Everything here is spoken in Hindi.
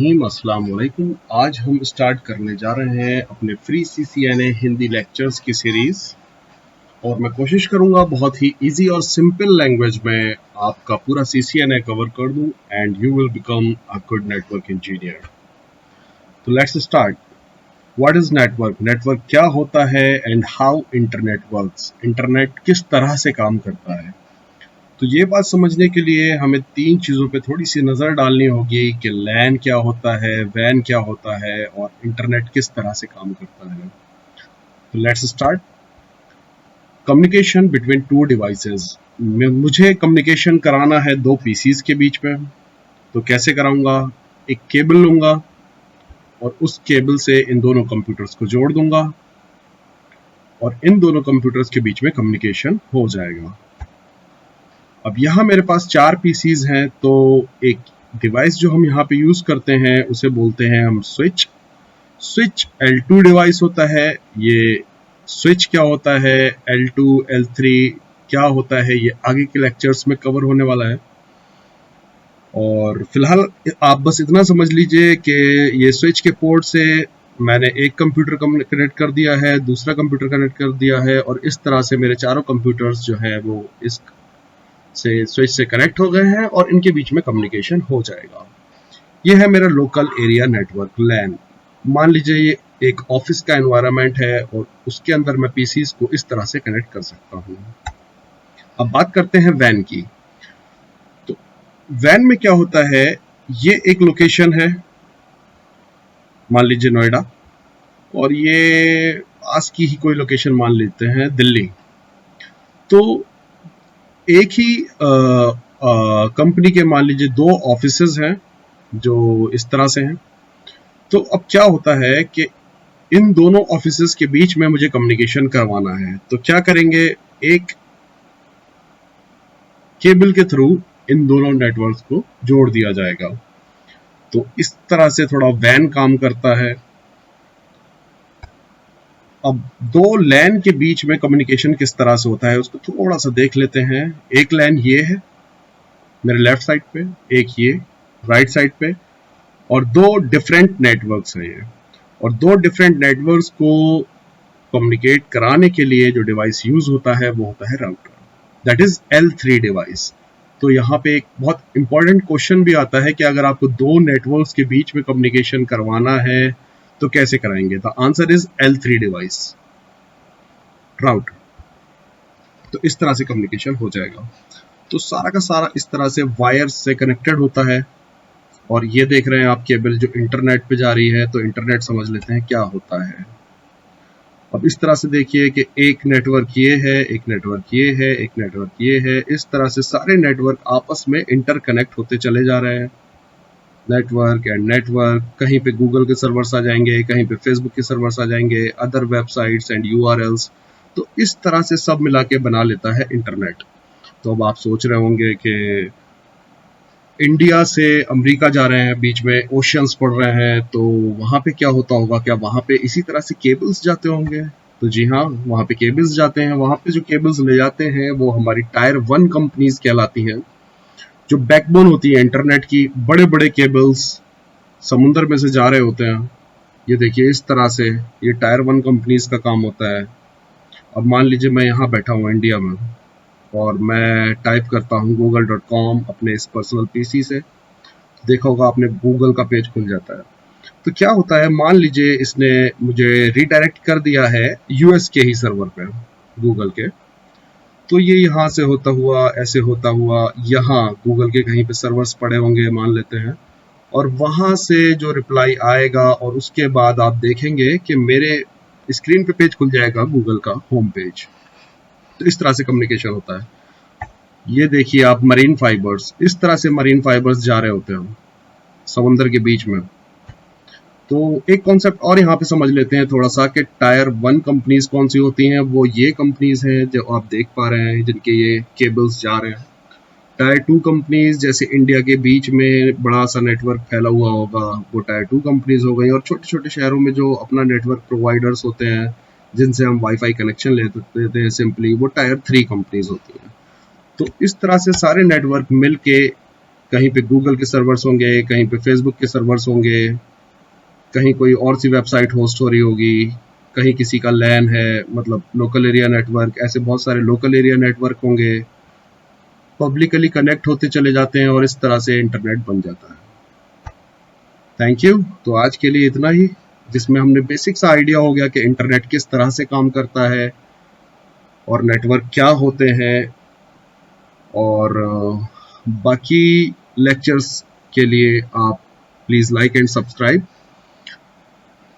रहीम अस्सलाम वालेकुम। आज हम स्टार्ट करने जा रहे हैं अपने फ्री CCNA हिंदी लेक्चर्स की सीरीज़ और मैं कोशिश करूंगा बहुत ही इजी और सिंपल लैंग्वेज में आपका पूरा CCNA कवर कर दूं and you will become a good network engineer. तो let's start. What is network? Network क्या होता है and how internet works? Internet किस तरह से काम करता है? तो ये बात समझने के लिए हमें तीन चीज़ों पे थोड़ी सी नज़र डालनी होगी कि लैन क्या होता है, वैन क्या होता है और इंटरनेट किस तरह से काम करता है। तो let's start. Communication between two devices. मुझे कम्युनिकेशन कराना है दो PCs के बीच में, तो कैसे कराऊंगा? एक केबल लूंगा और उस केबल से इन दोनों कंप्यूटर्स को जोड़ दूंगा और इन दोनों कंप्यूटर्स के बीच में कम्युनिकेशन हो जाएगा। अब यहाँ मेरे पास 4 PCs हैं, तो एक डिवाइस जो हम यहाँ पे यूज़ करते हैं उसे बोलते हैं हम स्विच। स्विच L2 डिवाइस होता है। ये स्विच क्या होता है, L2 L3 क्या होता है, ये आगे के लेक्चर्स में कवर होने वाला है। और फिलहाल आप बस इतना समझ लीजिए कि ये स्विच के पोर्ट से मैंने एक कंप्यूटर कनेक्ट कर दिया है, दूसरा कंप्यूटर कनेक्ट कर दिया है और इस तरह से मेरे चारों कंप्यूटर्स जो है वो इस से स्विच से कनेक्ट हो गए हैं और इनके बीच में कम्युनिकेशन हो जाएगा। ये है मेरा लोकल एरिया नेटवर्क लैन। मान लीजिए ये एक ऑफिस का एनवायरनमेंट है और उसके अंदर मैं PCs को इस तरह से कनेक्ट कर सकता हूँ। अब बात करते हैं वैन की। तो वैन में क्या होता है, ये एक लोकेशन है, मान लीजिए नोएडा, और ये पास की ही कोई लोकेशन मान लेते हैं दिल्ली। तो एक ही कंपनी के मान लीजिए दो ऑफिसेज हैं जो इस तरह से हैं। तो अब क्या होता है कि इन दोनों ऑफिसेज के बीच में मुझे कम्युनिकेशन करवाना है, तो क्या करेंगे, एक केबल के थ्रू इन दोनों नेटवर्क्स को जोड़ दिया जाएगा। तो इस तरह से थोड़ा वैन काम करता है। अब दो लैन के बीच में कम्युनिकेशन किस तरह से होता है उसको थोड़ा सा देख लेते हैं। एक लैन ये है मेरे लेफ्ट साइड पे, एक ये राइट साइड पे, और दो डिफरेंट नेटवर्क्स हैं ये। और दो डिफरेंट नेटवर्क्स को कम्युनिकेट कराने के लिए जो डिवाइस यूज होता है वो होता है router, that is L3 device. तो यहाँ पे एक बहुत इंपॉर्टेंट क्वेश्चन भी आता है कि अगर आपको दो नेटवर्क्स के बीच में कम्युनिकेशन करवाना है तो कैसे कराएंगे? The answer is L3 device, router. तो इस तरह से कम्युनिकेशन हो जाएगा। तो सारा का सारा इस तरह से वायर से कनेक्टेड होता है। और ये देख रहे हैं आप केबल जो इंटरनेट पे जा रही है, तो इंटरनेट समझ लेते हैं क्या होता है। अब इस तरह से देखिए कि एक नेटवर्क ये है, एक नेटवर्क ये है, एक नेटवर्क ये है। इस तरह से सारे नेटवर्क आपस में इंटरकनेक्ट होते चले जा रहे हैं। नेटवर्क एंड नेटवर्क, कहीं पे गूगल के सर्वर्स आ जाएंगे, कहीं पे फेसबुक के सर्वर्स आ जाएंगे, अदर वेबसाइट्स एंड URLs। तो इस तरह से सब मिला के बना लेता है इंटरनेट। तो अब आप सोच रहे होंगे कि इंडिया से अमेरिका जा रहे हैं, बीच में ओशियंस पड़ रहे हैं, तो वहाँ पे क्या होता होगा? क्या वहाँ पे इसी तरह से केबल्स जाते होंगे? तो जी हाँ, वहाँ पे केबल्स जाते हैं। वहाँ पे जो केबल्स ले जाते हैं वो हमारी टायर 1 कंपनीज कहलाती हैं, जो बैकबोन होती है इंटरनेट की। बड़े बड़े केबल्स समुद्र में से जा रहे होते हैं। ये देखिए इस तरह से ये टायर 1 कंपनीज का काम होता है। अब मान लीजिए मैं यहाँ बैठा हूँ इंडिया में और मैं टाइप करता हूँ google.com अपने इस पर्सनल PC से, देखा होगा आपने गूगल का पेज खुल जाता है। तो क्या होता है, मान लीजिए इसने मुझे रिडायरेक्ट कर दिया है US के ही सर्वर पे, गूगल के। तो ये यहाँ से होता हुआ, ऐसे होता हुआ, यहाँ गूगल के कहीं पे सर्वर्स पड़े होंगे मान लेते हैं, और वहाँ से जो रिप्लाई आएगा और उसके बाद आप देखेंगे कि मेरे स्क्रीन पे पेज खुल जाएगा गूगल का होम पेज। तो इस तरह से कम्युनिकेशन होता है। ये देखिए आप मरीन फाइबर्स, इस तरह से मरीन फाइबर्स जा रहे होते हैं समुद्र के बीच में। तो एक कॉन्सेप्ट और यहाँ पे समझ लेते हैं थोड़ा सा कि टायर 1 कंपनीज कौन सी होती हैं। वो ये कंपनीज हैं जो आप देख पा रहे हैं जिनके ये केबल्स जा रहे हैं। टायर 2 कंपनीज जैसे इंडिया के बीच में बड़ा सा नेटवर्क फैला हुआ होगा, वो टायर 2 कंपनीज हो गई। और छोटे छोटे शहरों में जो अपना नेटवर्क प्रोवाइडर्स होते हैं जिनसे हम वाईफाई कनेक्शन लेते हैं सिंपली, वो टायर 3 कंपनीज होती हैं। तो इस तरह से सारे नेटवर्क मिल के कहीं पे गूगल के सर्वर्स होंगे, कहीं पे फेसबुक के सर्वर्स होंगे, कहीं कोई और सी वेबसाइट होस्ट हो रही होगी, कहीं किसी का लैन है, मतलब लोकल एरिया नेटवर्क, ऐसे बहुत सारे लोकल एरिया नेटवर्क होंगे, पब्लिकली कनेक्ट होते चले जाते हैं और इस तरह से इंटरनेट बन जाता है। Thank you. तो आज के लिए इतना ही, जिसमें हमने बेसिक सा आइडिया हो गया कि इंटरनेट किस तरह से काम करता है और नेटवर्क क्या होते हैं, और बाकी लेक्चर्स के लिए आप प्लीज़ लाइक एंड सब्सक्राइब।